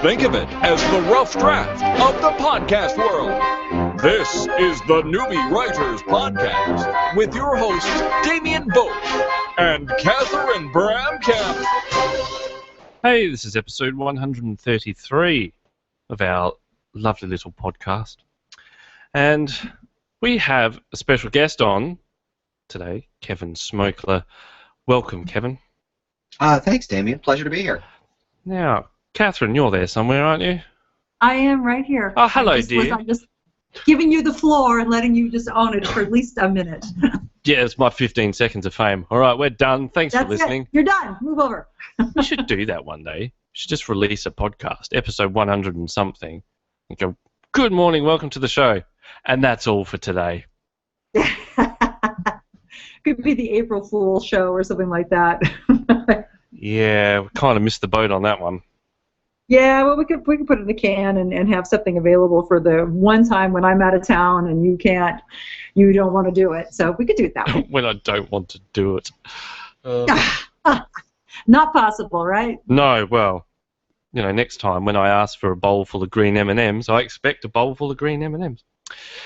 think of it as the rough draft of the podcast world. This is the Newbie Writers Podcast with your hosts Damien Boat and Catherine Bramkamp. Hey, this is episode 133 of our lovely little podcast. And we have a special guest on today, Kevin Smokler. Welcome, Kevin. Thanks, Damien. Pleasure to be here. Now, Catherine, you're there somewhere, aren't you? I am right here. Oh, hello, dear. I'm just giving you the floor and letting you just own it for at least a minute. Yeah, it's my 15 seconds of fame. All right, we're done. Thanks That's for listening. It. You're done. Move over. We should do that one day. We should just release a podcast, episode 100 and something, and go, good morning, welcome to the show. And that's all for today. Could be the April Fool show or something like that. Yeah, we kind of missed the boat on that one. Yeah, well, we could put it in the can and have something available for the one time when I'm out of town and you don't want to do it. So we could do it that way. When I don't want to do it. Not possible, right? No, well, you know, next time when I ask for a bowl full of green M&Ms, I expect a bowl full of green M&Ms.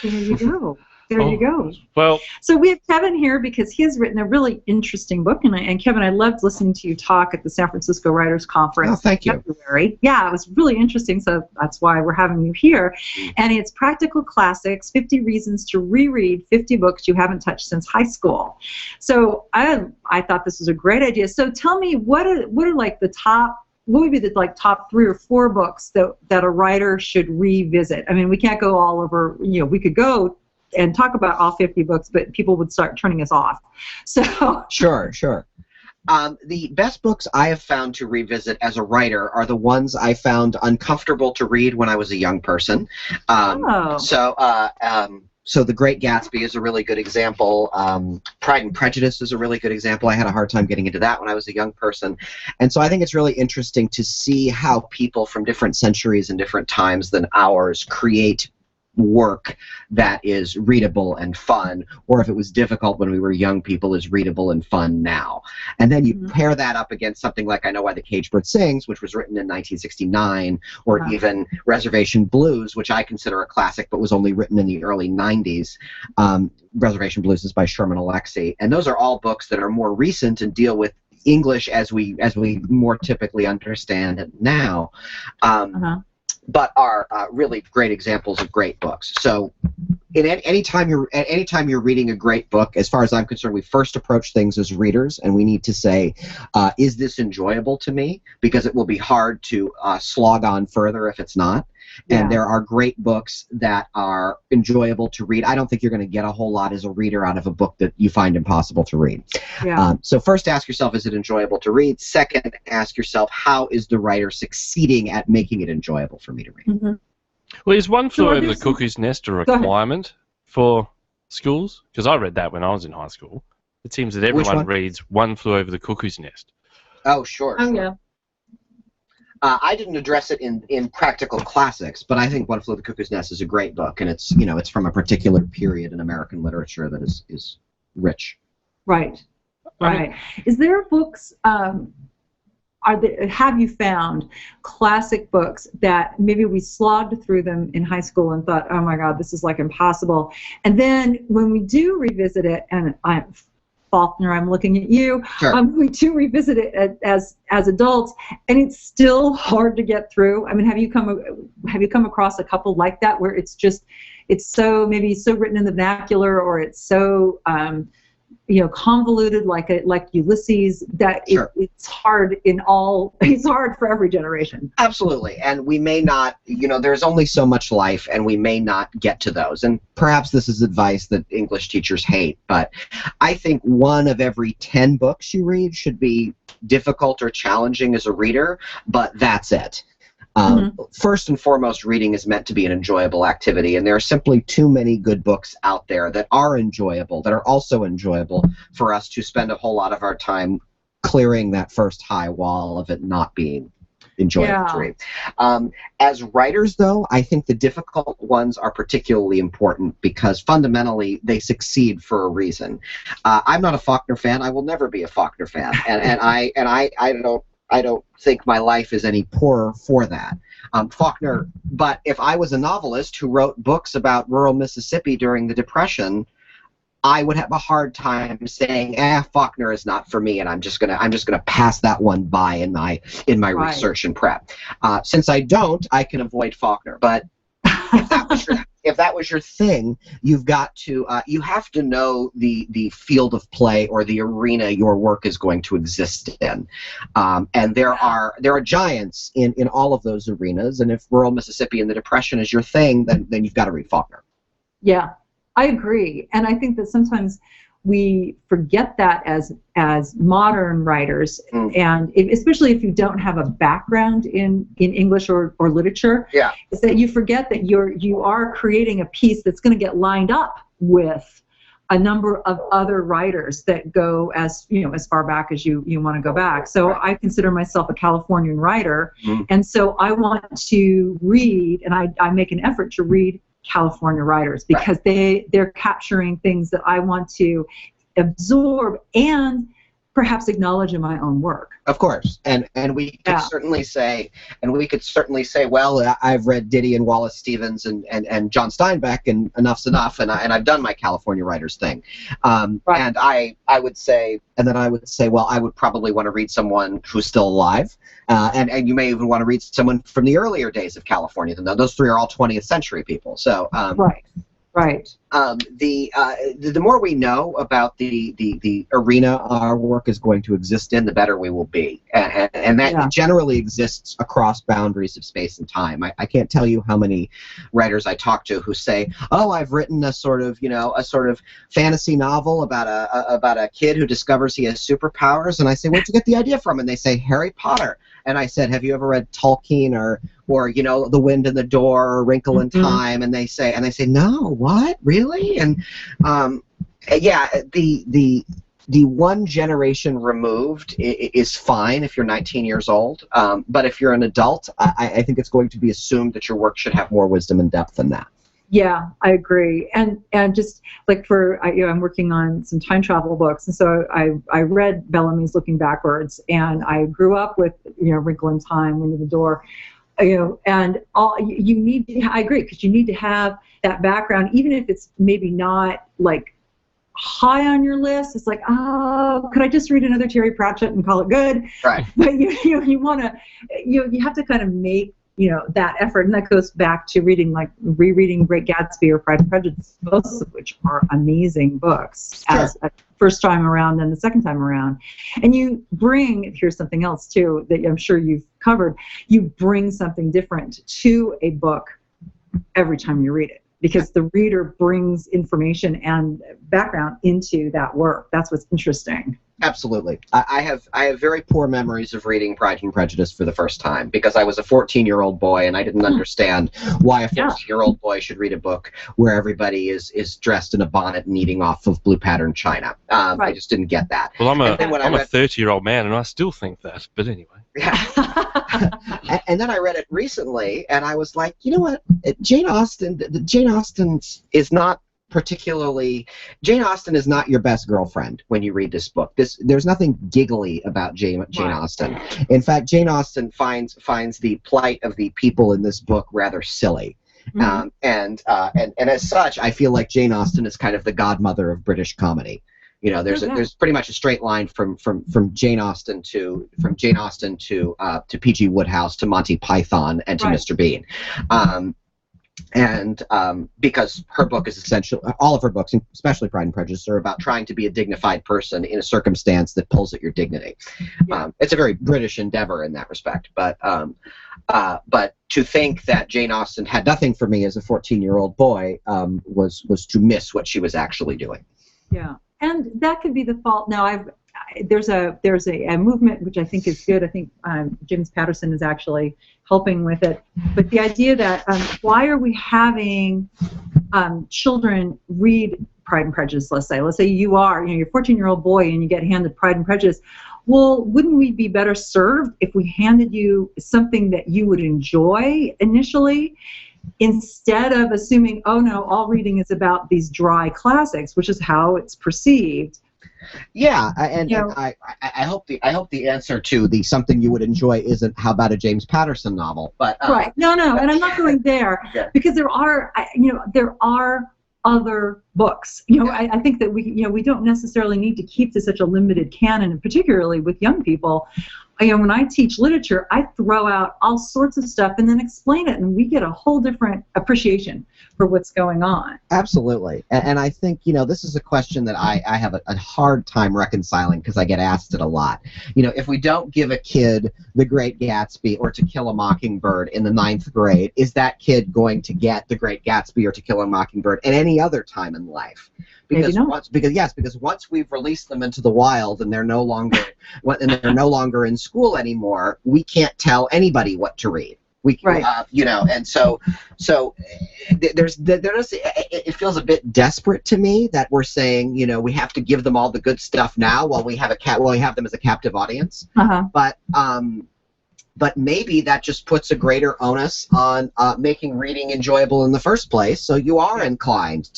There you go. There you go. Well, so we have Kevin here because he has written a really interesting book, and Kevin, I loved listening to you talk at the San Francisco Writers Conference. Oh, thank you. In February. Yeah, it was really interesting, so that's why we're having you here. And it's Practical Classics, 50 Reasons to Reread 50 Books You Haven't Touched Since High School. So I thought this was a great idea. So tell me, what are like the top, what would be the top 3 or 4 books that a writer should revisit? I mean, we can't go all over, we could go and talk about all 50 books, but people would start turning us off. So Sure. The best books I have found to revisit as a writer are the ones I found uncomfortable to read when I was a young person. So The Great Gatsby is a really good example. Pride and Prejudice is a really good example. I had a hard time getting into that when I was a young person. And so I think it's really interesting to see how people from different centuries and different times than ours create work that is readable and fun, or if it was difficult when we were young people, is readable and fun now. And then you pair that up against something like I Know Why the Caged Bird Sings, which was written in 1969, or even Reservation Blues, which I consider a classic but was only written in the early 90s. Reservation Blues is by Sherman Alexie, and those are all books that are more recent and deal with English as we more typically understand it now. But are really great examples of great books. So, anytime you're reading a great book, as far as I'm concerned, we first approach things as readers, and we need to say, is this enjoyable to me? Because it will be hard to slog on further if it's not. Yeah. And there are great books that are enjoyable to read. I don't think you're going to get a whole lot as a reader out of a book that you find impossible to read. Yeah. So first ask yourself, is it enjoyable to read? Second, ask yourself, how is the writer succeeding at making it enjoyable for me to read? Mm-hmm. Well, is One Flew Over the Cuckoo's Nest a requirement for schools? Because I read that when I was in high school. It seems that everyone reads One Flew Over the Cuckoo's Nest. Oh, sure. Oh, yeah. I didn't address it in Practical Classics, but I think One Flew Over the Cuckoo's Nest is a great book, and it's from a particular period in American literature that is rich. Right. Is there books? Have you found classic books that maybe we slogged through them in high school and thought, oh my God, this is like impossible, and then when we do revisit it, and Faulkner, I'm looking at you. Sure. We do revisit it as adults, and it's still hard to get through. I mean, have you come across a couple like that where it's so written in the vernacular, or it's so convoluted like Ulysses that Sure. it's hard it's hard for every generation. Absolutely, and we may not, there's only so much life, and we may not get to those. And perhaps this is advice that English teachers hate, but I think 1 of every 10 books you read should be difficult or challenging as a reader, but that's it. First and foremost, reading is meant to be an enjoyable activity, and there are simply too many good books out there that are enjoyable, that are also enjoyable for us to spend a whole lot of our time clearing that first high wall of it not being enjoyable to read. As writers, though, I think the difficult ones are particularly important because fundamentally they succeed for a reason. I'm not a Faulkner fan. I will never be a Faulkner fan, and I don't think my life is any poorer for that. Faulkner, but if I was a novelist who wrote books about rural Mississippi during the Depression, I would have a hard time saying, Faulkner is not for me, and I'm just gonna pass that one by in my right. research and prep. Since I don't, I can avoid Faulkner. But if that was your thing, you've got to you have to know the field of play or the arena your work is going to exist in, and there are giants in all of those arenas. And if rural Mississippi and the Depression is your thing, then you've got to read Faulkner. Yeah. I agree, and I think that sometimes we forget that as modern writers, and especially if you don't have a background in English or literature, is that you forget that you are creating a piece that's going to get lined up with a number of other writers that go as far back as you want to go back. So I consider myself a Californian writer, and so I want to read, and I make an effort to read California writers because they're capturing things that I want to absorb and perhaps acknowledge in my own work. Of course, and we could certainly say, well, I've read Diddy and Wallace Stevens and John Steinbeck, and enough's enough, and I've done my California writers thing, and I would say, well, I would probably want to read someone who's still alive, and you may even want to read someone from the earlier days of California. Those three are all 20th century people, so Right. The more we know about the arena our work is going to exist in, the better we will be, and that generally exists across boundaries of space and time. I can't tell you how many writers I talk to who say, "Oh, I've written a sort of fantasy novel about a kid who discovers he has superpowers," and I say, "Where'd you get the idea from?" And they say, "Harry Potter." And I said, "Have you ever read Tolkien or The Wind in the Door or Wrinkle in Time?" And they say, "No, what, really?" And the one generation removed is fine if you're 19 years old, but if you're an adult, I think it's going to be assumed that your work should have more wisdom and depth than that. Yeah, I agree, and just like I'm working on some time travel books, and so I read Bellamy's Looking Backwards, and I grew up with Wrinkle in Time, Wind in the Door, and you need to. I agree, because you need to have that background, even if it's maybe not like high on your list. It's like, oh, could I just read another Terry Pratchett and call it good? Right. But you want to you have to kind of make that effort, and that goes back to rereading Great Gatsby or Pride and Prejudice, both of which are amazing books as a first time around and the second time around. And here's something else too that I'm sure you've covered, you bring something different to a book every time you read it, because the reader brings information and background into that work. That's what's interesting. Absolutely. I have very poor memories of reading Pride and Prejudice for the first time because I was a 14-year-old boy and I didn't understand why a 14-year-old boy should read a book where everybody is dressed in a bonnet and eating off of blue pattern china. I just didn't get that. Well, I'm a 30-year-old man and I still think that, but anyway. Yeah. And then I read it recently and I was like, you know what? Jane Austen is not particularly, Jane Austen is not your best girlfriend when you read this book. There's nothing giggly about Jane Austen. In fact, Jane Austen finds the plight of the people in this book rather silly. And as such, I feel like Jane Austen is kind of the godmother of British comedy. There's pretty much a straight line from Jane Austen to P.G. Wodehouse to Monty Python and to Mr. Bean. Because her book is essentially, all of her books, especially Pride and Prejudice, are about trying to be a dignified person in a circumstance that pulls at your dignity. It's a very British endeavor in that respect. But to think that Jane Austen had nothing for me as a 14-year-old boy was to miss what she was actually doing. Yeah, and that could be the fault. Now, there's a movement which I think is good. I think James Patterson is actually helping with it. But the idea that why are we having children read Pride and Prejudice? Let's say you're a 14-year-old boy and you get handed Pride and Prejudice. Well, wouldn't we be better served if we handed you something that you would enjoy initially, instead of assuming, oh no, all reading is about these dry classics, which is how it's perceived? Yeah, and I hope the answer to the something you would enjoy isn't how about a James Patterson novel, but right. No, and I'm not going there because there are other books. I think that we don't necessarily need to keep to such a limited canon, and particularly with young people. When I teach literature, I throw out all sorts of stuff and then explain it, and we get a whole different appreciation for what's going on. Absolutely. And I think, this is a question that I have a hard time reconciling because I get asked it a lot. If we don't give a kid The Great Gatsby or To Kill a Mockingbird in the 9th grade, is that kid going to get The Great Gatsby or To Kill a Mockingbird at any other time in life? Because once we've released them into the wild and they're no longer in school anymore, we can't tell anybody what to read. And so it feels a bit desperate to me that we're saying, we have to give them all the good stuff now while we have them as a captive audience. But maybe that just puts a greater onus on making reading enjoyable in the first place. So you are inclined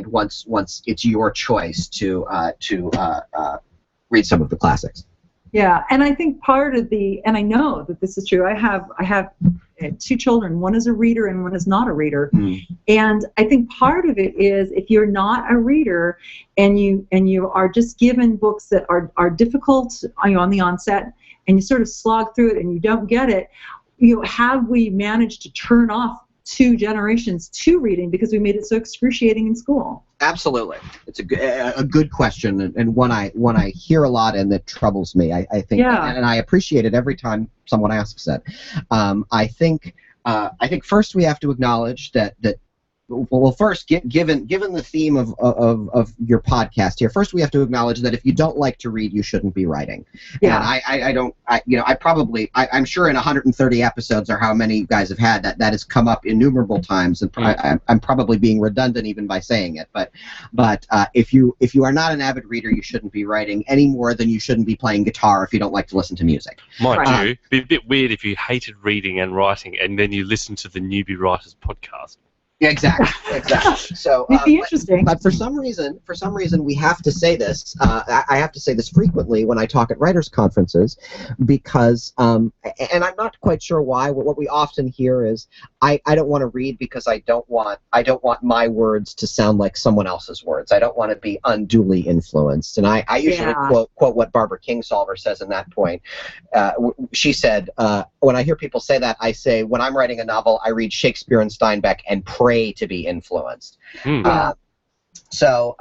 once it's your choice to read some of the classics. Yeah, and I think part of and I know that this is true. I have 2 children. One is a reader and one is not a reader. And I think part of it is if you're not a reader and you are just given books that are difficult on the onset and you sort of slog through it and you don't get it, have we managed to turn off 2 generations to reading because we made it so excruciating in school? Absolutely. It's a good question, and one I hear a lot and that troubles me. I think, and I appreciate it every time someone asks it. I think first we have to acknowledge that well, first, given the theme of your podcast here, first we have to acknowledge that if you don't like to read, you shouldn't be writing. Yeah. And I'm sure in 130 episodes or how many you guys have had that has come up innumerable times, and I'm probably being redundant even by saying it. But if you are not an avid reader, you shouldn't be writing any more than you shouldn't be playing guitar if you don't like to listen to music. Mind you, it'd be a bit weird if you hated reading and writing and then you listen to the Newbie Writers podcast. Yeah, exactly. So, it'd be interesting. But for some reason, we have to say this. I have to say this frequently when I talk at writers' conferences, because, and I'm not quite sure why. What we often hear is, I don't want to read because I don't want my words to sound like someone else's words. I don't want to be unduly influenced. And I usually quote what Barbara Kingsolver says in that point. She said, when I hear people say that, I say, when I'm writing a novel, I read Shakespeare and Steinbeck and pray to be influenced. So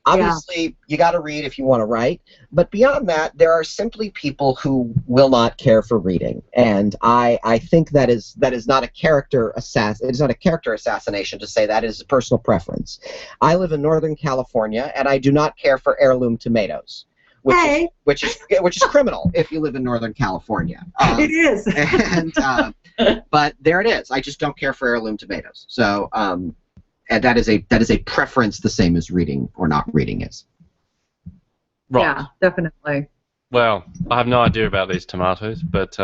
obviously you got to read if you want to write, but beyond that, there are simply people who will not care for reading, and I think that is not a character assassination. It is not a character assassination to say that is a personal preference. I live in Northern California, and I do not care for heirloom tomatoes. Which is criminal if you live in Northern California. It is. But there it is. I just don't care for heirloom tomatoes. So, and that is a preference the same as reading or not reading is. Right. Yeah, definitely. Well, I have no idea about these tomatoes, but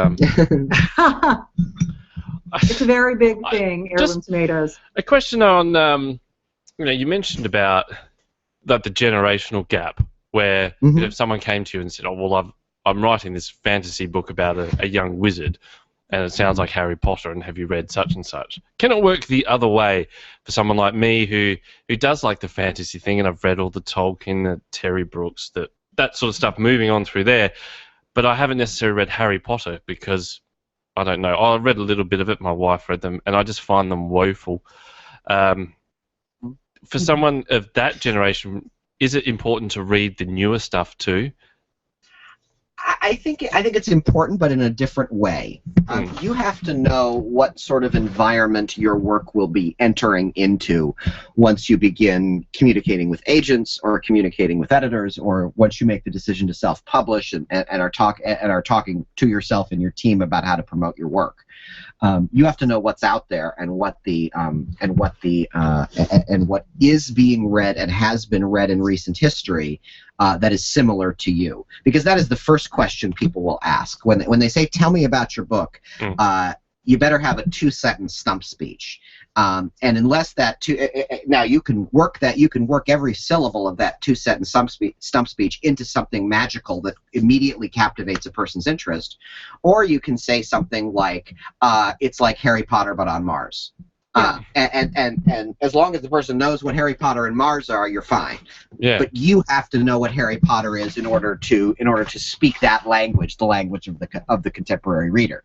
it's a very big thing, heirloom tomatoes. A question on, you mentioned about the generational gap. Where if someone came to you and said, "Oh, well, I'm writing this fantasy book about a young wizard, and it sounds like Harry Potter, and have you read such and such?" Can it work the other way for someone like me who does like the fantasy thing, and I've read all the Tolkien, the Terry Brooks, that sort of stuff, moving on through there, but I haven't necessarily read Harry Potter because I don't know. I read a little bit of it. My wife read them, and I just find them woeful. For someone of that generation, is it important to read the newer stuff too? I think it's important, but in a different way. You have to know what sort of environment your work will be entering into once you begin communicating with agents or communicating with editors, or once you make the decision to self-publish and are talking to yourself and your team about how to promote your work. You have to know what's out there and what is being read and has been read in recent history that is similar to you, because that is the first question people will ask when they say, "Tell me about your book." You better have a 2-sentence stump speech, And unless that now you can work every syllable of that 2-sentence stump speech into something magical that immediately captivates a person's interest, or you can say something like, it's like Harry Potter but on Mars. And as long as the person knows what Harry Potter and Mars are, you're fine. Yeah. But you have to know what Harry Potter is in order to speak that language, the language of the contemporary reader.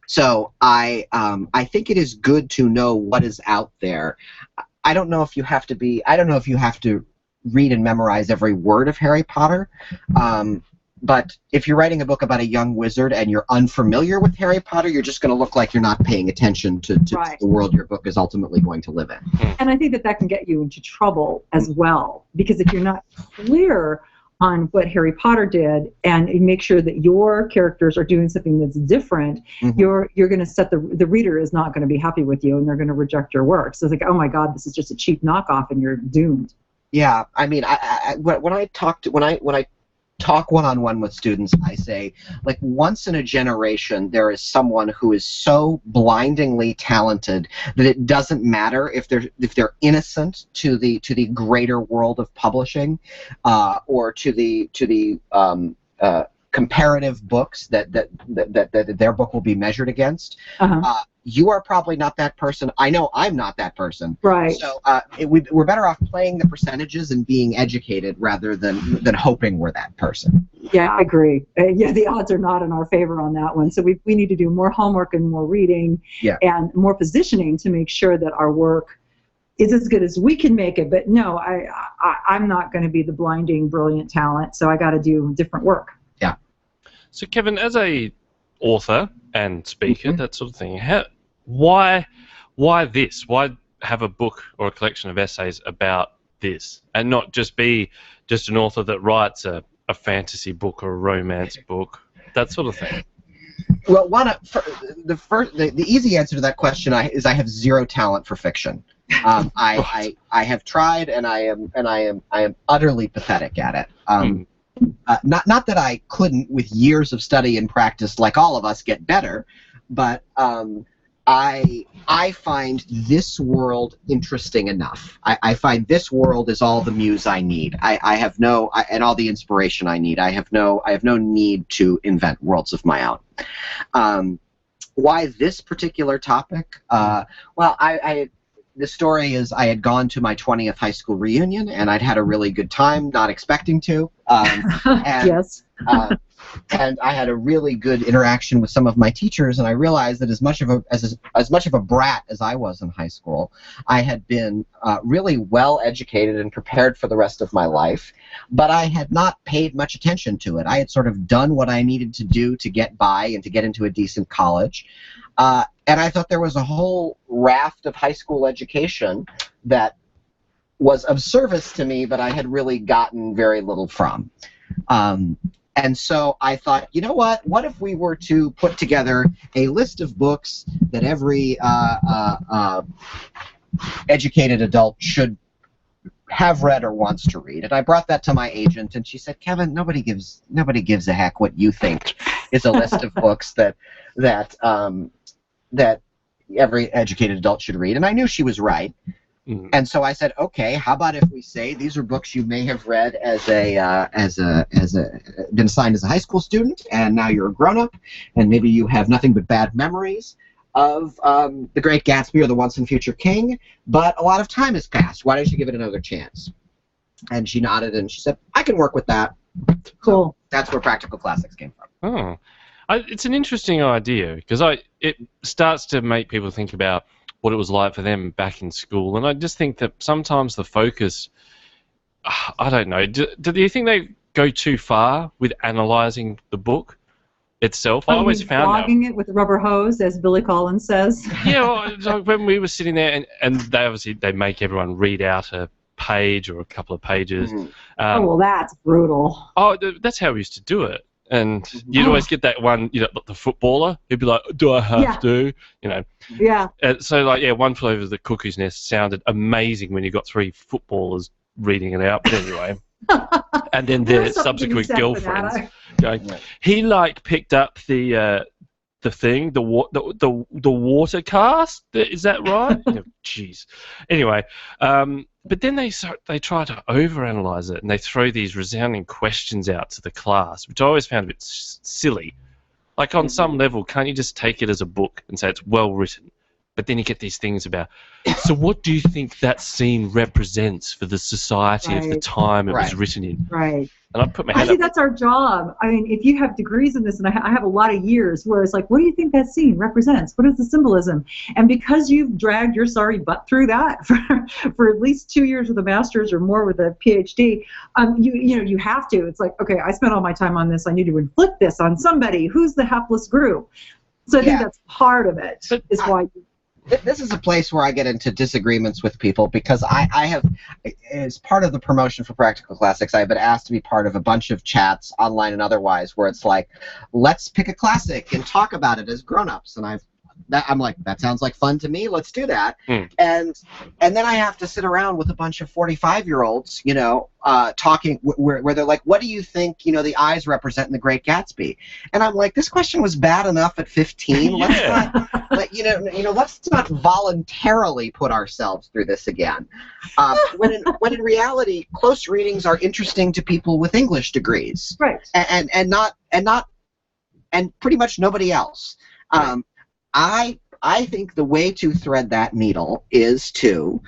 So I think it is good to know what is out there. I don't know if you have to read and memorize every word of Harry Potter. But if you're writing a book about a young wizard and you're unfamiliar with Harry Potter, you're just going to look like you're not paying attention to the world your book is ultimately going to live in. And I think that can get you into trouble as well, because if you're not clear on what Harry Potter did and you make sure that your characters are doing something that's different, you're going to set the reader is not going to be happy with you, and they're going to reject your work. So it's like, oh my God, this is just a cheap knockoff, and you're doomed. Yeah, I mean, when I talk one-on-one with students, I say, like, once in a generation there is someone who is so blindingly talented that it doesn't matter if they're innocent to the greater world of publishing, or to the comparative books that their book will be measured against. You are probably not that person. I know I'm not that person. Right. So we're better off playing the percentages and being educated rather than hoping we're that person. Yeah, I agree. The odds are not in our favor on that one. So we need to do more homework and more reading and more positioning to make sure that our work is as good as we can make it. But no, I'm not going to be the blinding, brilliant talent, so I got to do different work. Yeah. So Kevin, as a author and speaker, that sort of thing, why this? Why have a book or a collection of essays about this, and not just be just an author that writes a fantasy book or a romance book, that sort of thing? Well, the easy answer to that question is I have zero talent for fiction. I have tried, and I am utterly pathetic at it. Not that I couldn't, with years of study and practice, like all of us, get better, but I find this world interesting enough. I find this world is all the muse I need. I have and all the inspiration I need. I have no need to invent worlds of my own. Why this particular topic? Well, the story is I had gone to my 20th high school reunion, and I'd had a really good time, not expecting to. Yes. And I had a really good interaction with some of my teachers, and I realized that as much of a brat as I was in high school, I had been really well educated and prepared for the rest of my life, but I had not paid much attention to it. I had sort of done what I needed to do to get by and to get into a decent college. And I thought there was a whole raft of high school education that was of service to me, but I had really gotten very little from. And so I thought, you know what? What if we were to put together a list of books that every educated adult should have read or wants to read? And I brought that to my agent, and she said, Kevin, nobody gives a heck what you think is a list of books that every educated adult should read. And I knew she was right. And so I said, okay, how about if we say these are books you may have read been assigned as a high school student, and now you're a grown-up, and maybe you have nothing but bad memories of The Great Gatsby or The Once and Future King, but a lot of time has passed. Why don't you give it another chance? And she nodded, and she said, I can work with that. Cool. So that's where Practical Classics came from. Oh, it's an interesting idea, because it starts to make people think about what it was like for them back in school. And I just think that sometimes the focus, I don't know, do you think they go too far with analysing the book itself? I always found flogging it with a rubber hose, as Billy Collins says. Yeah, well, when we were sitting there, and they make everyone read out a page or a couple of pages. Oh, well, that's brutal. Oh, that's how we used to do it. And you'd always get that one, the footballer. He'd be like, "Do I have to?" Yeah. So, One Flew Over the Cuckoo's Nest sounded amazing when you got three footballers reading it out. But anyway, and then their subsequent girlfriends going, he picked up the the thing, the water cast. Is that right? Jeez. Anyway, but then they try to overanalyze it, and they throw these resounding questions out to the class, which I always found a bit silly. Like, on some level, can't you just take it as a book and say it's well written? But then you get these things about, so what do you think that scene represents for the society of the time it was written in? Right. And I put my head Actually, up. that's our job. I mean, if you have degrees in this, and I have a lot of years, where it's like, what do you think that scene represents? What is the symbolism? And because you've dragged your sorry butt through that for at least 2 years with a master's or more with a PhD, you have to. It's like, okay, I spent all my time on this. I need to inflict this on somebody. Who's the hapless group? So I think that's part of it. This is a place where I get into disagreements with people, because I have, as part of the promotion for Practical Classics, I've been asked to be part of a bunch of chats, online and otherwise, where it's like, let's pick a classic and talk about it as grown-ups. And I'm like, that sounds like fun to me. Let's do that. And then I have to sit around with a bunch of 45-year-olds, talking where they're like, what do you think, the eyes represent in The Great Gatsby? And I'm like, this question was bad enough at 15. Let's not voluntarily put ourselves through this again. When in reality, close readings are interesting to people with English degrees, right? And pretty much nobody else. I think the way to thread that needle is to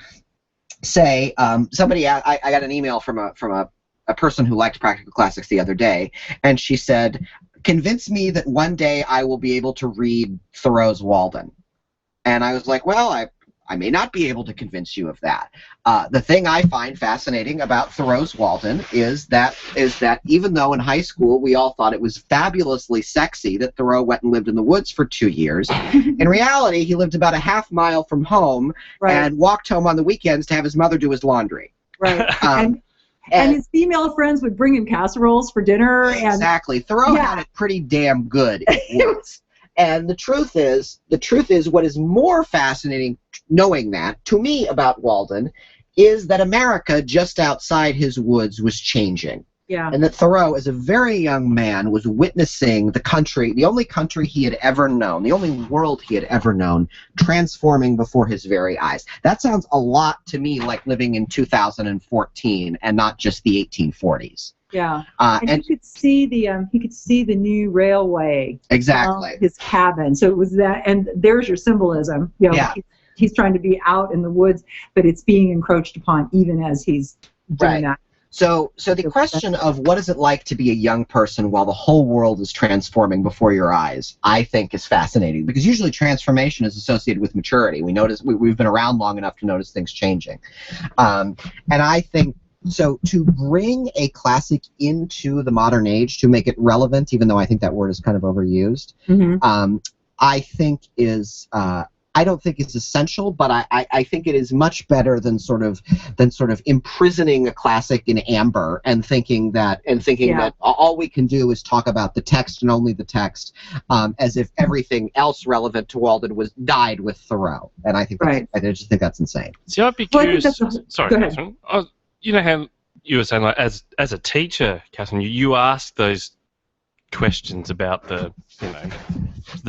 say, somebody. I got an email from a person who liked Practical Classics the other day, and she said, "Convince me that one day I will be able to read Thoreau's Walden." And I was like, well, I may not be able to convince you of that. The thing I find fascinating about Thoreau's Walden is that even though in high school we all thought it was fabulously sexy that Thoreau went and lived in the woods for 2 years, in reality he lived about a half mile from home and walked home on the weekends to have his mother do his laundry. Right. And his female friends would bring him casseroles for dinner. Exactly. Thoreau had it pretty damn good. And the truth is, what is more fascinating, knowing that, to me, about Walden, is that America just outside his woods was changing. Yeah. And that Thoreau, as a very young man, was witnessing the country, the only country he had ever known, the only world he had ever known, transforming before his very eyes. That sounds a lot to me like living in 2014 and not just the 1840s. Yeah, and he could see the new railway. Exactly. His cabin. So it was that, and there's your symbolism. He's trying to be out in the woods, but it's being encroached upon even as he's doing that. So the question of what is it like to be a young person while the whole world is transforming before your eyes, I think is fascinating, because usually transformation is associated with maturity. We've been around long enough to notice things changing, and I think. So to bring a classic into the modern age, to make it relevant, even though I think that word is kind of overused, I think is I don't think it's essential, but I think it is much better than sort of imprisoning a classic in amber and thinking that all we can do is talk about the text and only the text, as if everything else relevant to Walden died with Thoreau. And I think I just think that's insane. See, I'd be curious. Sorry, Catherine. You know how you were saying, like, as a teacher, Catherine, you ask those questions about the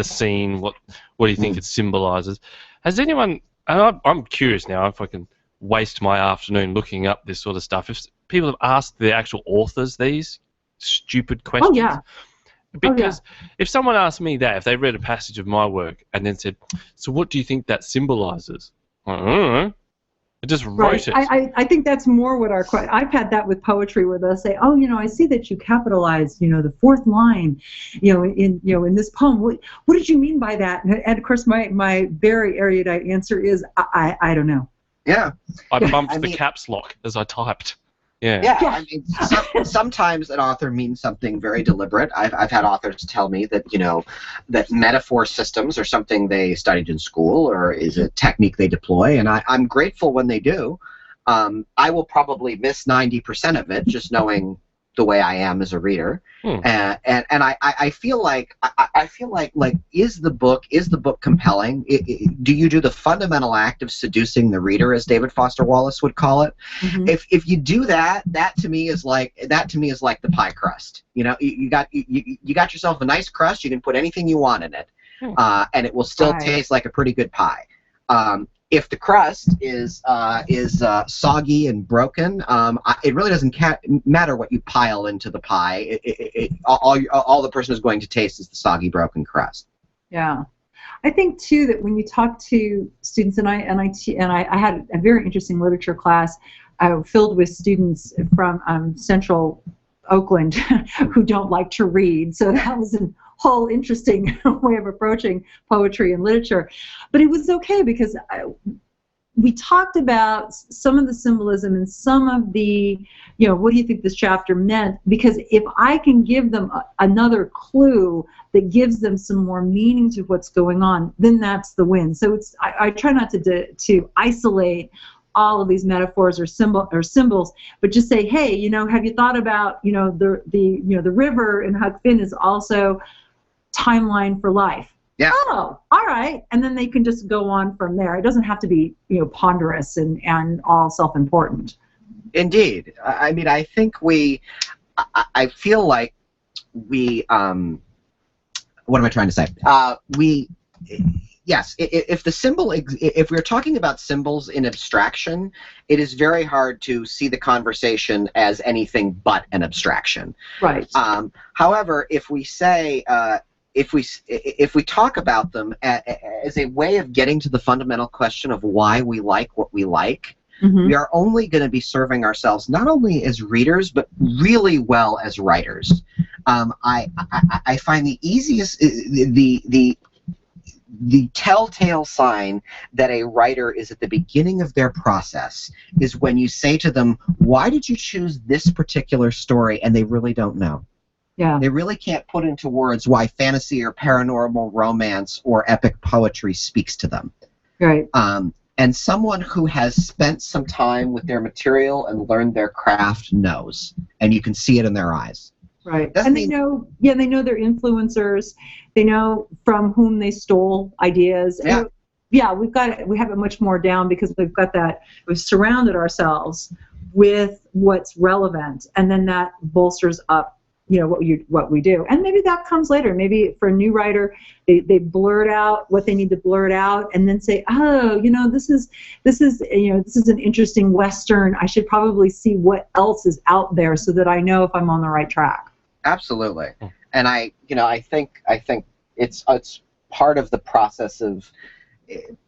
scene. What do you think it symbolises? Has anyone? And I'm curious now if I can waste my afternoon looking up this sort of stuff. If people have asked the actual authors these stupid questions. Oh yeah. Because if someone asked me that, if they read a passage of my work and then said, "So what do you think that symbolises?" I don't know. I just wrote it. I think that's more what I've had that with poetry, where they'll say, "Oh, I see that you capitalized, the fourth line, in this poem. What did you mean by that?" And of course, my very erudite answer is, I don't know. Yeah. I bumped the caps lock as I typed. Yeah. I mean, sometimes an author means something very deliberate. I've had authors tell me that that metaphor systems are something they studied in school, or is a technique they deploy, and I'm grateful when they do. I will probably miss 90% of it, just knowing the way I am as a reader, and I feel like is the book compelling? Do you do the fundamental act of seducing the reader, as David Foster Wallace would call it? Mm-hmm. If you do that to me is like the pie crust. You got yourself a nice crust. You can put anything you want in it. and it will still taste like a pretty good pie. If the crust is soggy and broken, it really doesn't matter what you pile into the pie. All the person is going to taste is the soggy, broken crust. Yeah, I think too that when you talk to students, and I had a very interesting literature class filled with students from Central Oakland who don't like to read, so that was a whole interesting way of approaching poetry and literature. But it was okay because we talked about some of the symbolism and some of the, what do you think this chapter meant? Because if I can give them another clue that gives them some more meaning to what's going on, then that's the win. So I try not to isolate all of these metaphors or symbols, but just say, hey, have you thought about, the river in Huck Finn is also timeline for life. Yeah. Oh, all right. And then they can just go on from there. It doesn't have to be, ponderous and all self-important. Indeed. I mean, I think I feel like we, what am I trying to say? Yes, if we're talking about symbols in abstraction, it is very hard to see the conversation as anything but an abstraction. Right. However, if we say, if we talk about them as a way of getting to the fundamental question of why we like what we like, we are only going to be serving ourselves not only as readers but really well as writers. I find the easiest the telltale sign that a writer is at the beginning of their process is when you say to them, why did you choose this particular story? And they really don't know. Yeah. They really can't put into words why fantasy or paranormal romance or epic poetry speaks to them. Right. And someone who has spent some time with their material and learned their craft knows, and you can see it in their eyes. Right. And they know their influencers. They know from whom they stole ideas. Yeah. And, we have it much more down because we've surrounded ourselves with what's relevant, and then that bolsters up what we do. And maybe that comes later. Maybe for a new writer, they blurt out what they need to blurt out, and then say, oh, this is an interesting Western. I should probably see what else is out there so that I know if I'm on the right track. Absolutely. And I think it's part of the process of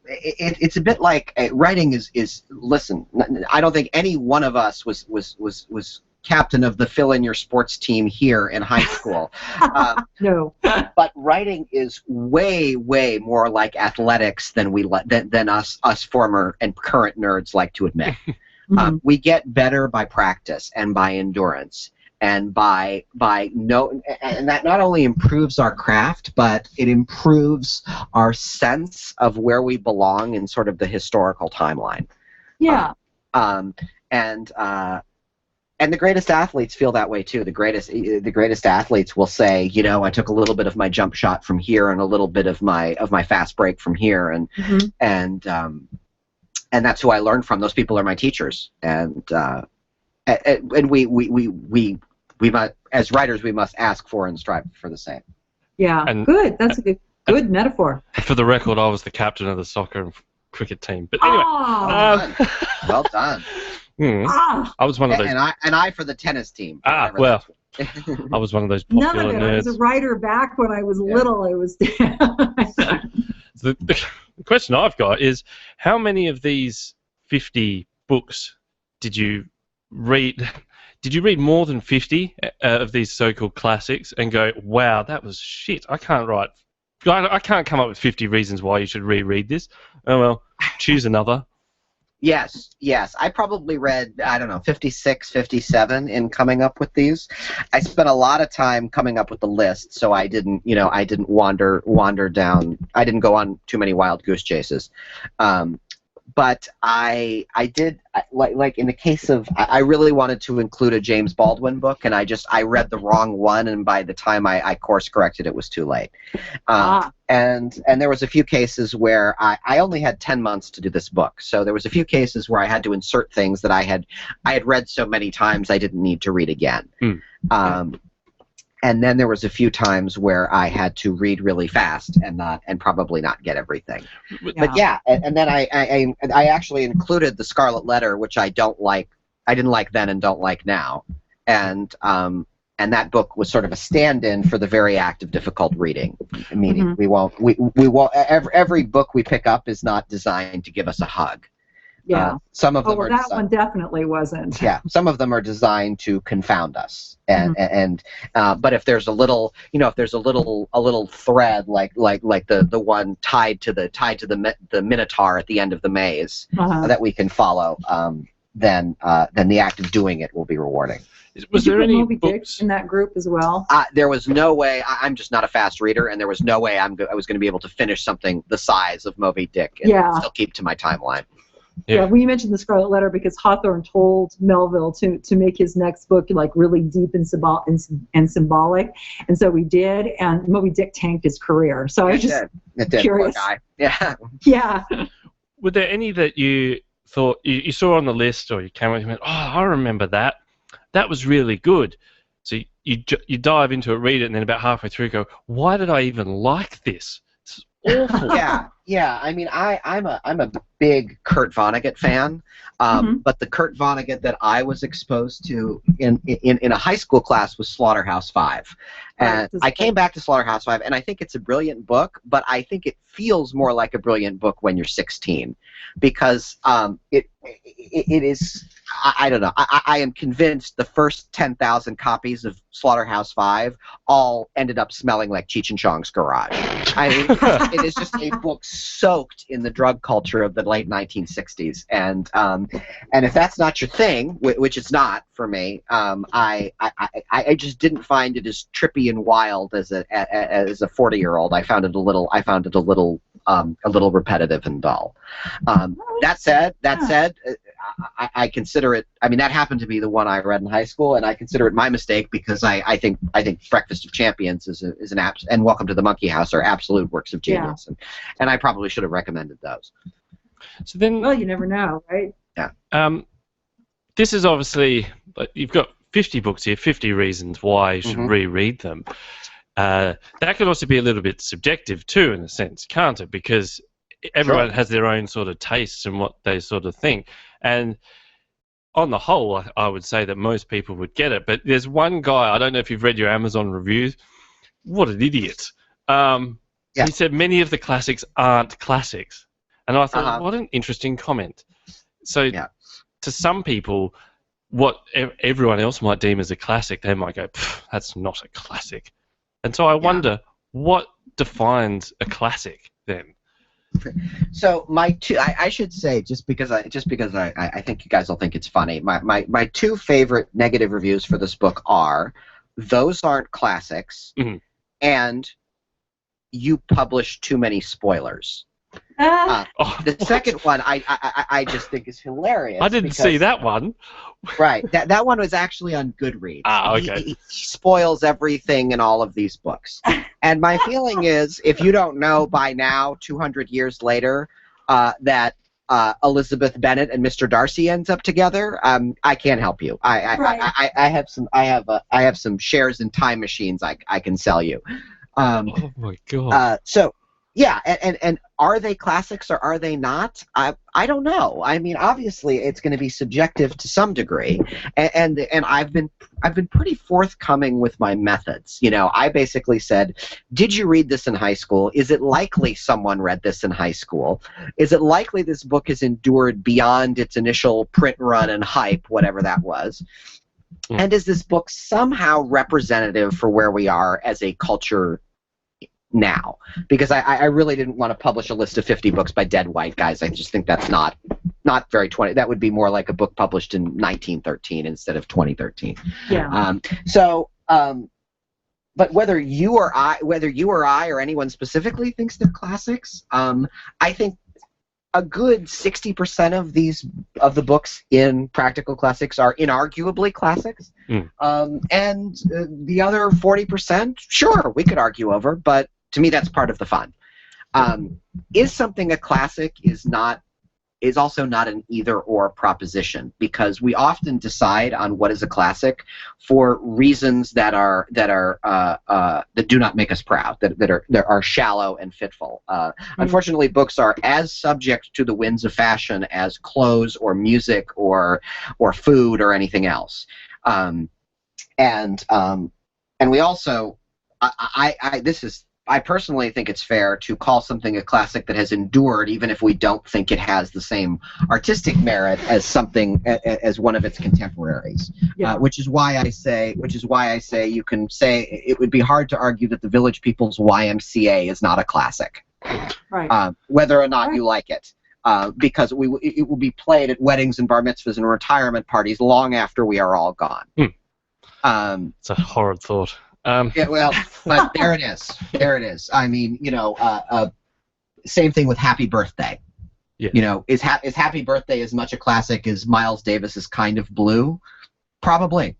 it's a bit like writing is listen, I don't think any one of us was captain of the fill in your sports team here in high school. No. But writing is way more like athletics than us former and current nerds like to admit. We get better by practice and by endurance. And and that not only improves our craft, but it improves our sense of where we belong in sort of the historical timeline. Yeah. And the greatest athletes feel that way too. The greatest athletes will say, I took a little bit of my jump shot from here and a little bit of my fast break from here, and that's who I learned from. Those people are my teachers, and we must, as writers, we must ask for and strive for the same. Yeah, and good. That's a good metaphor. For the record, I was the captain of the soccer and cricket team. But anyway, well done. I was one of those. And I for the tennis team. I was one of those popular nerds. I was a writer back when I was little. I was. The question I've got is, how many of these 50 books did you read? Did you read more than 50 of these so-called classics and go, wow, that was shit, I can't come up with 50 reasons why you should reread this. Oh, well, choose another. Yes. I probably read, 56, 57 in coming up with these. I spent a lot of time coming up with the list, so I didn't wander down. I didn't go on too many wild goose chases. But I did, like in the case of, I really wanted to include a James Baldwin book, and I read the wrong one, and by the time I course corrected, it was too late. And there was a few cases where I only had 10 months to do this book, so there was a few cases where I had to insert things that I had read so many times I didn't need to read again. And then there was a few times where I had to read really fast and probably not get everything. Yeah. But yeah, and then I actually included the Scarlet Letter, which I didn't like then and don't like now, and that book was sort of a stand-in for the very act of difficult reading. Meaning we won't every book we pick up is not designed to give us a hug. Yeah. Some of them are that one definitely wasn't. Yeah, some of them are designed to confound us, but if there's a little, if there's a little thread like the one tied to the Minotaur at the end of the maze that we can follow, then the act of doing it will be rewarding. Was there any Moby books Dick in that group as well? There was no way. I'm just not a fast reader, and there was no way I was going to be able to finish something the size of Moby Dick and still keep to my timeline. Yeah, we mentioned the Scarlet Letter because Hawthorne told Melville to make his next book like really deep and symbolic, and so we did. And Moby Dick tanked his career. So I was just curious. Poor guy. Yeah. Yeah. Were there any that you thought you saw on the list, or you came up and went, "Oh, I remember that. That was really good." So you dive into it, read it, and then about halfway through, go, "Why did I even like this? It's awful." Yeah. I mean, I'm a big Kurt Vonnegut fan, but the Kurt Vonnegut that I was exposed to in a high school class was Slaughterhouse-Five, and I came back to Slaughterhouse-Five, and I think it's a brilliant book, but I think it feels more like a brilliant book when you're 16, because it is. I don't know. I am convinced the first 10,000 copies of Slaughterhouse-Five all ended up smelling like Cheech and Chong's garage. I mean, it is just a book soaked in the drug culture of the late 1960s, and if that's not your thing, which it's not for me, I just didn't find it as trippy and wild as a 40-year-old. I found it a little repetitive and dull. That said, I consider it. I mean, that happened to be the one I read in high school, and I consider it my mistake because I think Breakfast of Champions is an and Welcome to the Monkey House are absolute works of genius, and I probably should have recommended those. So then, well, you never know, right? Yeah. This is obviously, you've got 50 books here, 50 reasons why you should reread them. That could also be a little bit subjective too, in a sense, can't it? Because everyone has their own sort of tastes and what they sort of think. And on the whole, I would say that most people would get it. But there's one guy, I don't know if you've read your Amazon reviews, what an idiot. He said many of the classics aren't classics. And I thought, what an interesting comment. So to some people, what everyone else might deem as a classic, they might go, that's not a classic. And so I wonder, what defines a classic then? So my two, I should say, just because I think you guys will think it's funny, my two favorite negative reviews for this book are, those aren't classics, and you publish too many spoilers. The second one I just think is hilarious. I didn't see that one. Right. That one was actually on Goodreads. Okay. He spoils everything in all of these books. And my feeling is, if you don't know by now, 200 years later, that Elizabeth Bennet and Mr. Darcy ends up together, I can't help you. I have some shares in time machines I can sell you. Oh my God. Yeah, and are they classics or are they not? I don't know. I mean, obviously, it's going to be subjective to some degree, and I've been pretty forthcoming with my methods. You know, I basically said, did you read this in high school? Is it likely someone read this in high school? Is it likely this book has endured beyond its initial print run and hype, whatever that was? And is this book somehow representative for where we are as a culture now? Because I really didn't want to publish a list of 50 books by dead white guys. I just think that's not very 20. That would be more like a book published in 1913 instead of 2013. Yeah. But whether you or I or anyone specifically thinks they're classics, I think a good 60% of the books in Practical Classics are inarguably classics, and the other 40%, sure, we could argue over, but to me that's part of the fun. Is something a classic? Is not is also not an either-or proposition, because we often decide on what is a classic for reasons that do not make us proud, that are shallow and fitful. Unfortunately, books are as subject to the winds of fashion as clothes or music or food or anything else. And we also, I personally think it's fair to call something a classic that has endured, even if we don't think it has the same artistic merit as something as one of its contemporaries. Yeah. Which is why I say you can say it would be hard to argue that the Village People's YMCA is not a classic, right? Whether or not you like it, because it will be played at weddings and bar mitzvahs and retirement parties long after we are all gone. It's a horrid thought. Yeah, well, but there it is. There it is. I mean, same thing with Happy Birthday. Yeah. Is Happy Birthday as much a classic as Miles Davis's Kind of Blue? Probably.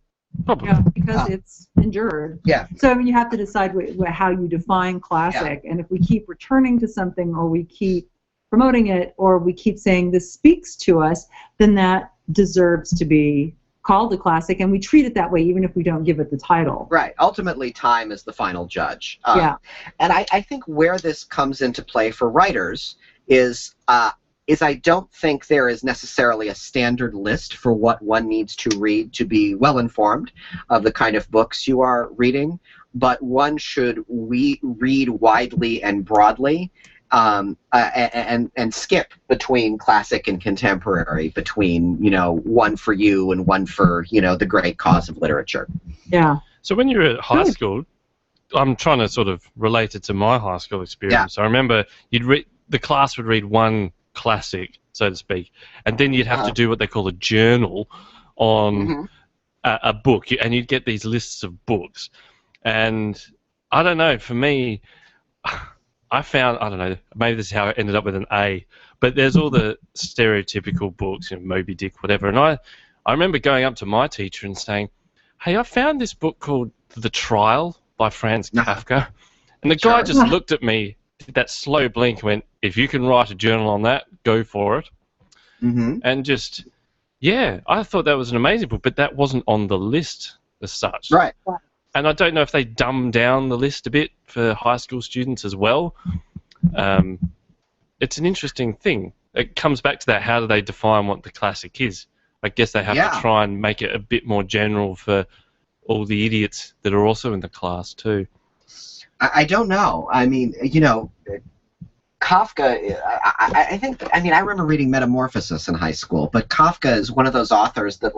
Yeah, because it's endured. Yeah. So I mean, you have to decide how you define classic, and if we keep returning to something, or we keep promoting it, or we keep saying this speaks to us, then that deserves to be called a classic, and we treat it that way even if we don't give it the title. Right. Ultimately, time is the final judge. And I think where this comes into play for writers is I don't think there is necessarily a standard list for what one needs to read to be well-informed of the kind of books you are reading, but one should read widely and broadly, and skip between classic and contemporary, between one for you and one for the great cause of literature. Yeah. So when you were at high school, I'm trying to sort of relate it to my high school experience. I remember the class would read one classic, so to speak, and then you'd have to do what they call a journal on a book, and you'd get these lists of books. And I don't know, for me, I found, I don't know, maybe this is how I ended up with an A, but there's all the stereotypical books, Moby Dick, whatever, and I remember going up to my teacher and saying, hey, I found this book called The Trial by Franz Kafka, and the guy just looked at me, did that slow blink, and went, if you can write a journal on that, go for it. And just, I thought that was an amazing book, but that wasn't on the list as such. Right. And I don't know if they dumb down the list a bit for high school students as well. It's an interesting thing. It comes back to that, how do they define what the classic is? I guess they have to try and make it a bit more general for all the idiots that are also in the class too. I don't know. I mean, Kafka, I remember reading Metamorphosis in high school, but Kafka is one of those authors that,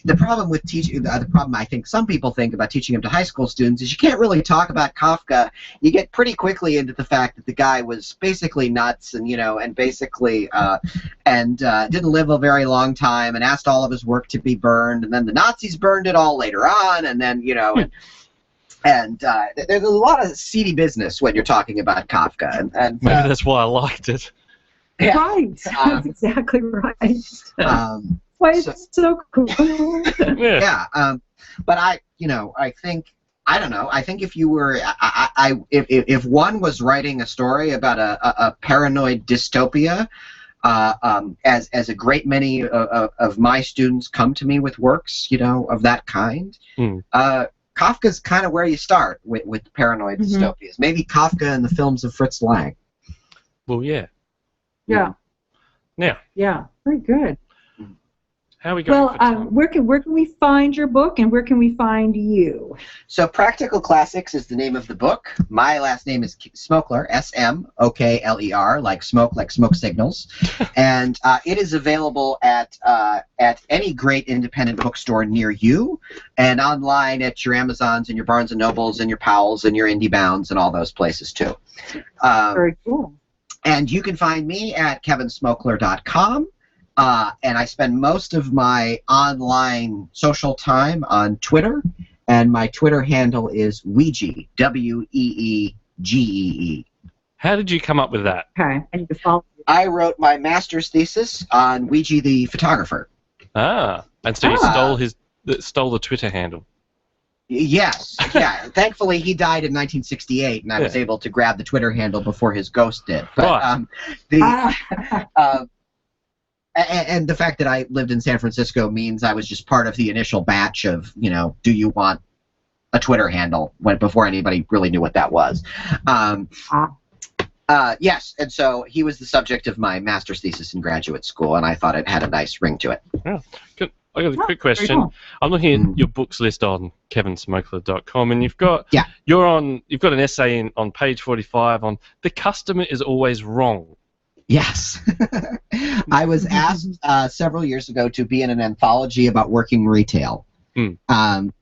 the problem with teaching, the problem I think some people think about teaching him to high school students is you can't really talk about Kafka. You get pretty quickly into the fact that the guy was basically nuts and basically didn't live a very long time and asked all of his work to be burned, and then the Nazis burned it all later on, and then and there's a lot of seedy business when you're talking about Kafka, and maybe that's why I liked it. Yeah. Right, that's exactly right. Why it's so cool. But I think, I don't know. I think if you were, if one was writing a story about a paranoid dystopia, as a great many of my students come to me with works, of that kind, Kafka's kind of where you start with paranoid dystopias. Maybe Kafka and the films of Fritz Lang. Well, yeah. Yeah. Now. Yeah. Very good. How are we going for time? Where can we find your book, and where can we find you? So Practical Classics is the name of the book. My last name is Smokler, S-M-O-K-L-E-R, like smoke signals. And it is available at any great independent bookstore near you, and online at your Amazons and your Barnes & Nobles and your Powell's and your IndieBounds and all those places too. Very cool. And you can find me at kevinsmokler.com. And I spend most of my online social time on Twitter, and my Twitter handle is Weegee, W-E-E-G-E-E. How did you come up with that? Okay, I need to follow you. I wrote my master's thesis on Weegee the photographer. Ah, and so you stole the Twitter handle. Yes, yeah. Thankfully, he died in 1968, and I was able to grab the Twitter handle before his ghost did. But, and the fact that I lived in San Francisco means I was just part of the initial batch of, do you want a Twitter handle before anybody really knew what that was. Yes, and so he was the subject of my master's thesis in graduate school, and I thought it had a nice ring to it. Yeah. Good. I got a quick question. Cool. I'm looking at your books list on kevinsmokler.com, and you've got an essay on page 45 on the customer is always wrong. Yes. I was asked several years ago to be in an anthology about working retail. And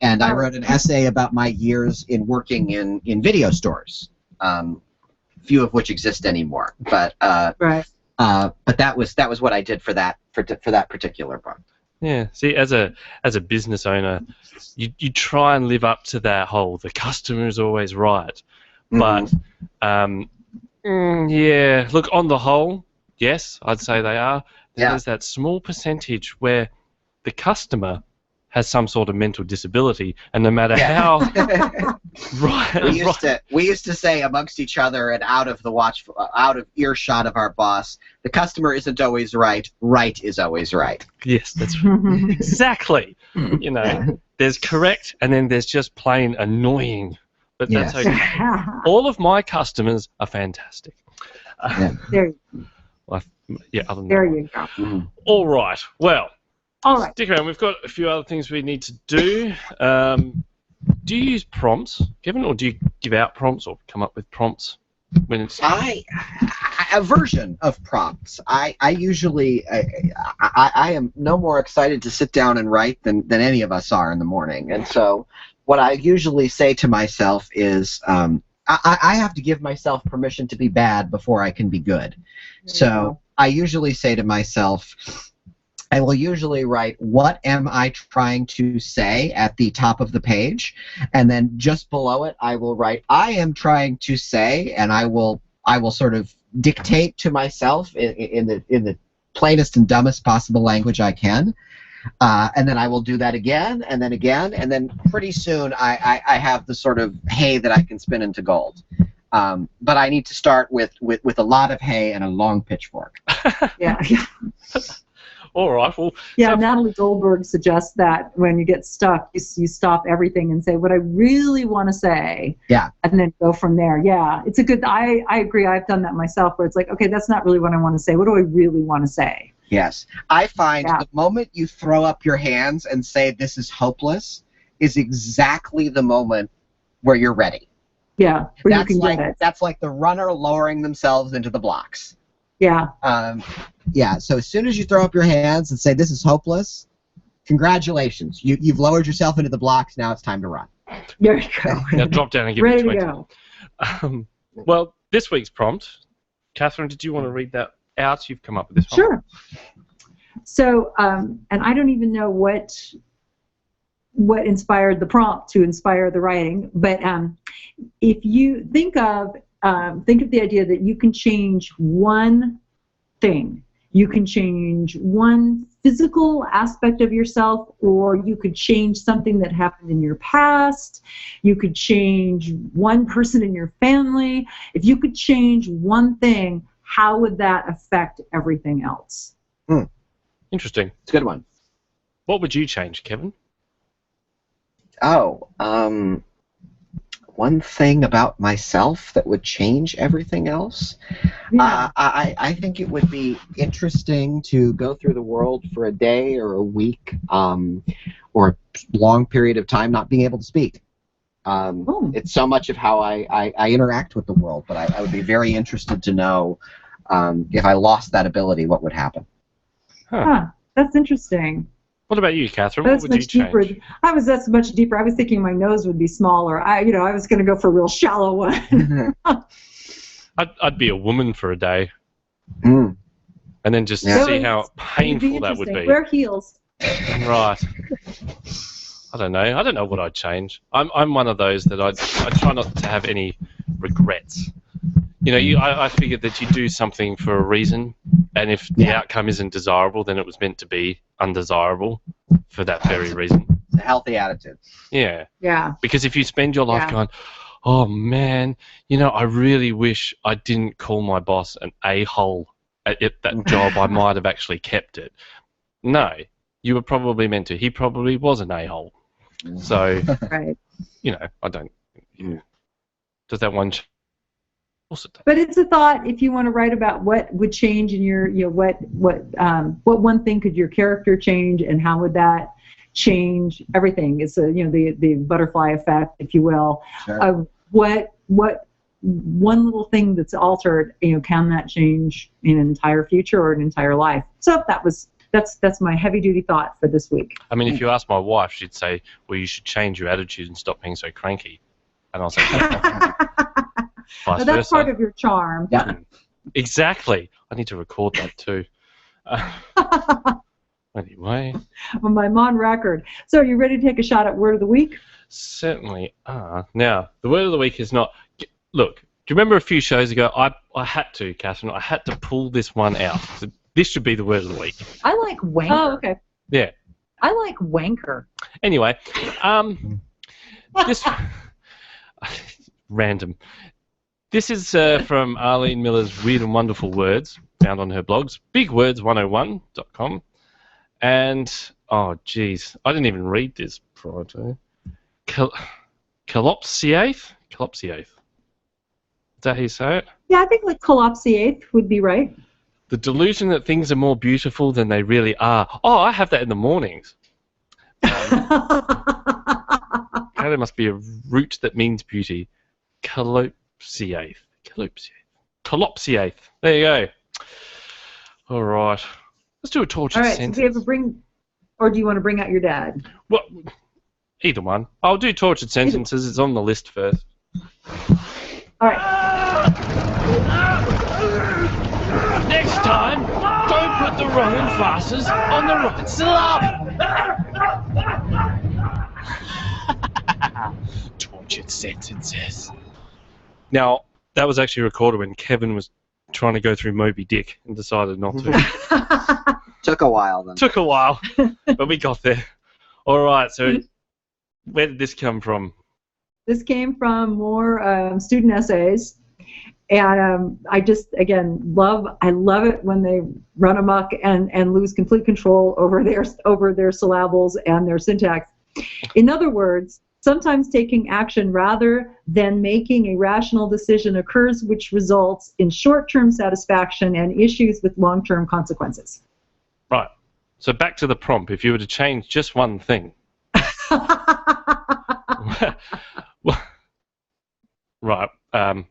I wrote an essay about my years in working in video stores, few of which exist anymore. But that was what I did for that particular book. Yeah. See, as a business owner, you try and live up to that whole the customer is always right. But yeah, look, on the whole, yes, I'd say they are. There's that small percentage where the customer has some sort of mental disability, and no matter how we used to say amongst each other and out of earshot of our boss, the customer isn't always right. Right is always right. Yes, that's exactly. There's correct, and then there's just plain annoying. But that's okay. All of my customers are fantastic. There you go. Other than there you go. All right. Well, all right. Stick around. We've got a few other things we need to do. Do you use prompts, Kevin, or do you give out prompts or come up with prompts when it's? A version of prompts. I usually I am no more excited to sit down and write than any of us are in the morning, and so what I usually say to myself is I have to give myself permission to be bad before I can be good. So I usually say to myself, I will usually write, what am I trying to say at the top of the page? And then just below it, I will write, I am trying to say, and I will sort of dictate to myself in the plainest and dumbest possible language I can. And then I will do that again, and then pretty soon I have the sort of hay that I can spin into gold. But I need to start with a lot of hay and a long pitchfork. Yeah. All right. Well. Yeah, Natalie Goldberg suggests that when you get stuck, you stop everything and say what I really want to say. Yeah. And then go from there. Yeah, it's a good. I agree. I've done that myself, where it's like, okay, that's not really what I want to say. What do I really want to say? Yes. I find the moment you throw up your hands and say this is hopeless is exactly the moment where you're ready. Yeah. Where you can get it. That's like the runner lowering themselves into the blocks. Yeah. Yeah. So as soon as you throw up your hands and say this is hopeless, congratulations. You've lowered yourself into the blocks. Now it's time to run. There you go. Now drop down and give Ready me 20. to go. Well, this week's prompt, Catherine, did you want to read that out? You've come up with this one. Sure. So, and I don't even know what inspired the prompt to inspire the writing, but if you think of the idea that you can change one thing. You can change one physical aspect of yourself, or you could change something that happened in your past. You could change one person in your family. If you could change one thing, how would that affect everything else? Interesting. It's a good one. What would you change, Kevin? One thing about myself that would change everything else? Yeah. I think it would be interesting to go through the world for a day or a week or a long period of time not being able to speak. It's so much of how I interact with the world, but I would be very interested to know if I lost that ability, what would happen. That's interesting. What about you, Catherine? What would you change? That's much deeper. I was thinking my nose would be smaller. I was going to go for a real shallow one. I'd be a woman for a day, and then just see how painful that would be. Wear heels. Right. I don't know. I don't know what I'd change. I'm one of those that I try not to have any regrets. I figured that you do something for a reason, and if the outcome isn't desirable, then it was meant to be undesirable for that very reason. It's a healthy attitude. Yeah. Yeah. Because if you spend your life going, oh man, I really wish I didn't call my boss an a-hole at that job, I might have actually kept it. No, you were probably meant to. He probably was an a-hole. So, right. I don't. Does that one? But it's a thought. If you want to write about what would change in your, what one thing could your character change, and how would that change everything? It's the butterfly effect, if you will. Sure. Of what one little thing that's altered, can that change in an entire future or an entire life? So that's my heavy duty thought for this week. I mean, if you ask my wife, she'd say, well, you should change your attitude and stop being so cranky. And I'll say, vice that's versa. part of your charm. Yeah. Exactly. I need to record that too. Anyway. Well, I'm on record. So are you ready to take a shot at Word of the Week? Certainly are. Now, the Word of the Week is not... Look, do you remember a few shows ago, I had to, Catherine, I had to pull this one out. So this should be the Word of the Week. I like wanker. Oh, okay. Yeah. I like wanker. Anyway, this... random. This is from Arlene Miller's Weird and Wonderful Words, found on her blogs, bigwords101.com. And, oh, geez, I didn't even read this prior to. Collapsiate? Collapsiate. Is that how you say it? Yeah, I think like collapsiate would be right. The delusion that things are more beautiful than they really are. Oh, I have that in the mornings. There must be a root that means beauty. Collapsiate. Collapsiate. There you go. All right. Let's do a tortured sentence. So do you ever or do you want to bring out your dad? Well, either one. I'll do tortured sentences. It's on the list first. All right. Next time, don't put the wrong emphasis on the right syllable. Tortured sentences. Now, that was actually recorded when Kevin was trying to go through Moby Dick and decided not to. Took a while then. Took a while, but we got there. All right, so where did this come from? This came from more student essays, and I just love it when they run amok and lose complete control over their syllables and their syntax. In other words, sometimes taking action rather than making a rational decision occurs, which results in short-term satisfaction and issues with long-term consequences. Right. So back to the prompt. If you were to change just one thing. Right. The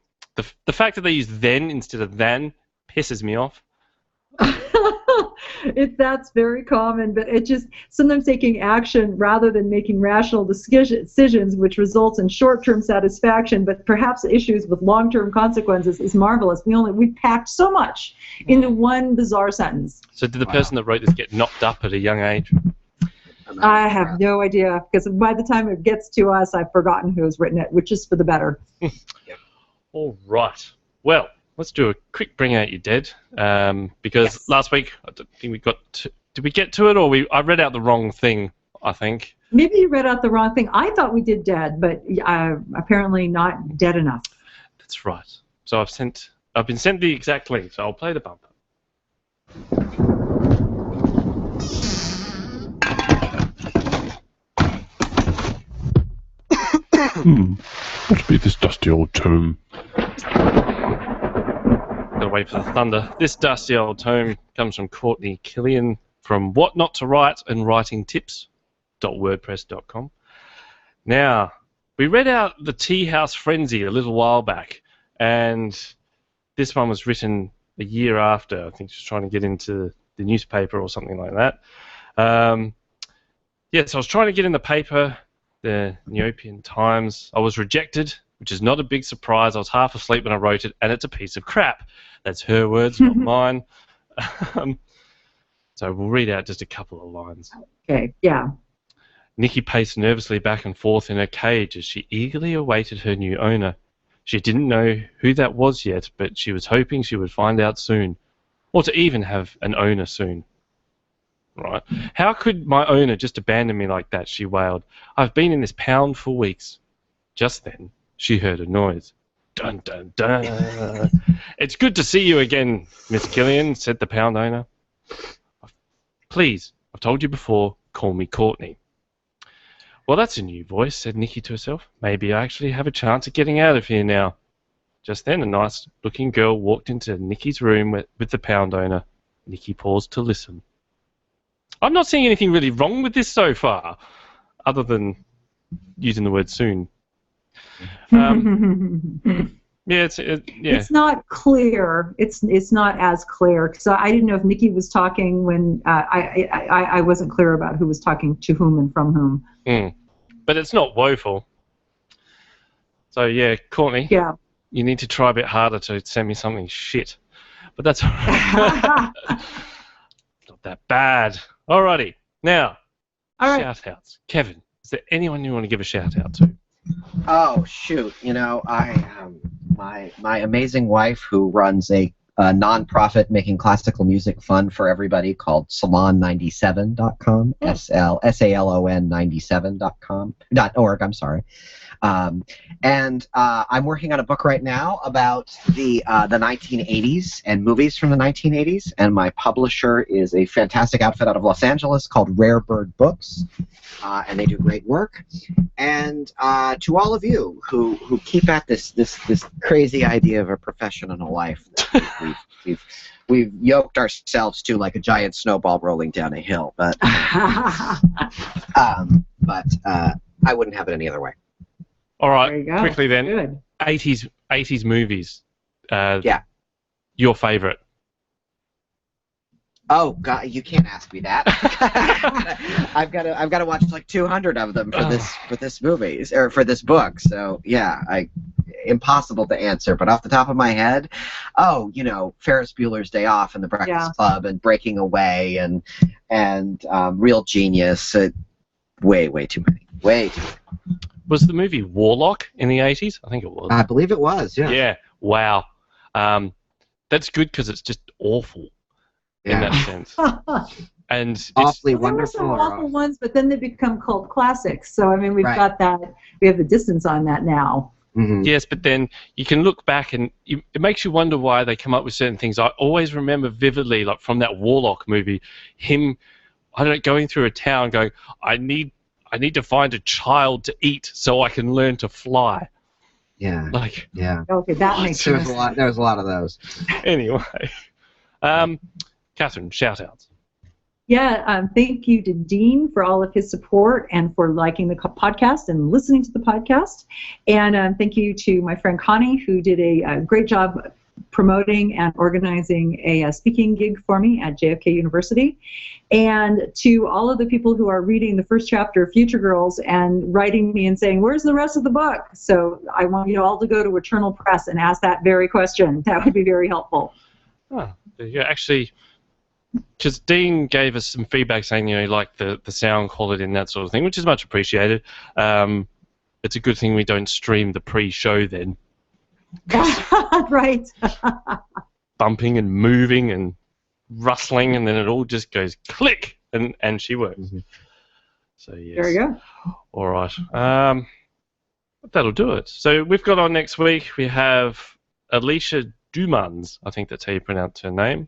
fact that they use then instead of than pisses me off. That's very common, but it just sometimes taking action rather than making rational decisions, which results in short-term satisfaction, but perhaps issues with long-term consequences, is marvelous. We packed so much into one bizarre sentence. So did the person that wrote this get knocked up at a young age? I have no idea, because by the time it gets to us, I've forgotten who's written it, which is for the better. All right. Well, let's do a quick bring out your dead, because last week I don't think we got to, did we get to it, or I read out the wrong thing, I think. Maybe you read out the wrong thing. I thought we did dead, but apparently not dead enough. That's right. So I've been sent the exact link, so I'll play the bumper. Must be this dusty old tome. Gotta wait for the thunder. This dusty old tome comes from Courtney Killian from What Not to Write and WritingTips.wordpress.com. Now, we read out the Tea House Frenzy a little while back, and this one was written a year after. I think she was trying to get into the newspaper or something like that. So I was trying to get in the paper, the Neopian Times. I was rejected, which is not a big surprise. I was half asleep when I wrote it, and it's a piece of crap. That's her words, not mine. So we'll read out just a couple of lines. Okay, yeah. Nikki paced nervously back and forth in her cage as she eagerly awaited her new owner. She didn't know who that was yet, but she was hoping she would find out soon, or to even have an owner soon. Right. How could my owner just abandon me like that, she wailed. I've been in this pound for weeks. Just then, she heard a noise. Dun, dun, dun. It's good to see you again, Miss Gillian, said the pound owner. Please, I've told you before, call me Courtney. Well, that's a new voice, said Nikki to herself. Maybe I actually have a chance of getting out of here now. Just then, a nice-looking girl walked into Nikki's room with the pound owner. Nikki paused to listen. I'm not seeing anything really wrong with this so far, other than using the word soon. It's not clear. It's not as clear because I didn't know if Nikki was talking when I wasn't clear about who was talking to whom and from whom. But it's not woeful. So yeah, Courtney. Yeah. You need to try a bit harder to send me something shit. But that's all right. Not that bad. Alrighty. Now, shout-outs. Kevin, is there anyone you want to give a shout-out to? Oh, shoot. You know, my amazing wife who runs a non-profit making classical music fun for everybody called salon97.com, SALON 97.org, I'm sorry. And I'm working on a book right now about the 1980s and movies from the 1980s, and my publisher is a fantastic outfit out of Los Angeles called Reread Books, and they do great work. And to all of you who keep at this crazy idea of a profession and a life that we've yoked ourselves to like a giant snowball rolling down a hill, but I wouldn't have it any other way. All right, quickly then. Good. 80s movies. Yeah. Your favorite? Oh God, you can't ask me that. I've got to watch like 200 of them for this movie or for this book. So yeah, impossible to answer. But off the top of my head, Ferris Bueller's Day Off and The Breakfast Club and Breaking Away and Real Genius. Way too many. Way too many. Was the movie Warlock in the 80s? I think it was. I believe it was, yeah. Yeah, wow. That's good because it's just awful in that sense. And it's awfully There wonderful. were some awful ones, but then they become cult classics. So, I mean, we've got that. We have the distance on that now. Mm-hmm. Yes, but then you can look back and it makes you wonder why they come up with certain things. I always remember vividly, like from that Warlock movie, him, going through a town going, I need to find a child to eat so I can learn to fly. Yeah. Yeah. Okay, that makes sense. There was a lot of those. Anyway. Catherine, shout-outs. Yeah, thank you to Dean for all of his support and for liking the podcast and listening to the podcast. And thank you to my friend Connie, who did a great job promoting and organizing a speaking gig for me at JFK University. And to all of the people who are reading the first chapter of Future Girls and writing me and saying, where's the rest of the book? So I want you all to go to Eternal Press and ask that very question. That would be very helpful. Yeah, actually, because Dean gave us some feedback saying, he liked the sound quality and that sort of thing, which is much appreciated. It's a good thing we don't stream the pre-show then. Right. Bumping and moving and rustling, and then it all just goes click, and she works. Mm-hmm. So yes. There we go. All right. That'll do it. So we've got on next week. We have Alicia Dumans. I think that's how you pronounce her name.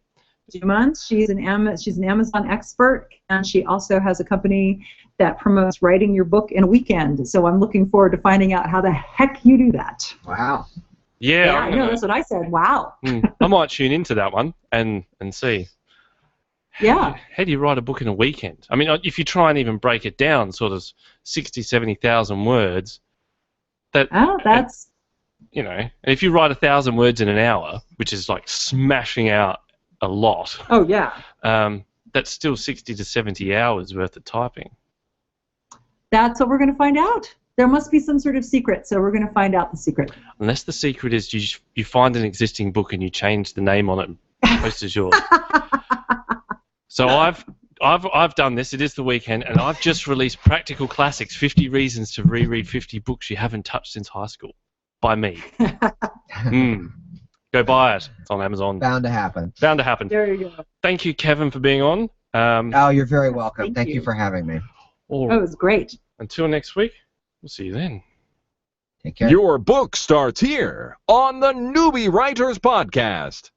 Dumans. She's an Amazon expert, and she also has a company that promotes writing your book in a weekend. So I'm looking forward to finding out how the heck you do that. Wow. Yeah, I know, that's what I said. Wow. I might tune into that one and see. Yeah. How do you write a book in a weekend? I mean, if you try and even break it down, sort of 60, 70,000 words. That's. And if you write 1,000 words in an hour, which is like smashing out a lot. Oh yeah. That's still 60 to 70 hours worth of typing. That's what we're going to find out. There must be some sort of secret, so we're going to find out the secret. Unless the secret is you find an existing book and you change the name on it and post as yours. So I've done this. It is the weekend, and I've just released Practical Classics: 50 Reasons to Reread 50 Books You Haven't Touched Since High School, by me. Go buy it. It's on Amazon. Bound to happen. Bound to happen. There you go. Thank you, Kevin, for being on. Oh, you're very welcome. Thank Thank you you for having me. All Oh, it was great. Until next week, we'll see you then. Take care. Your book starts here on the Newbie Writers Podcast.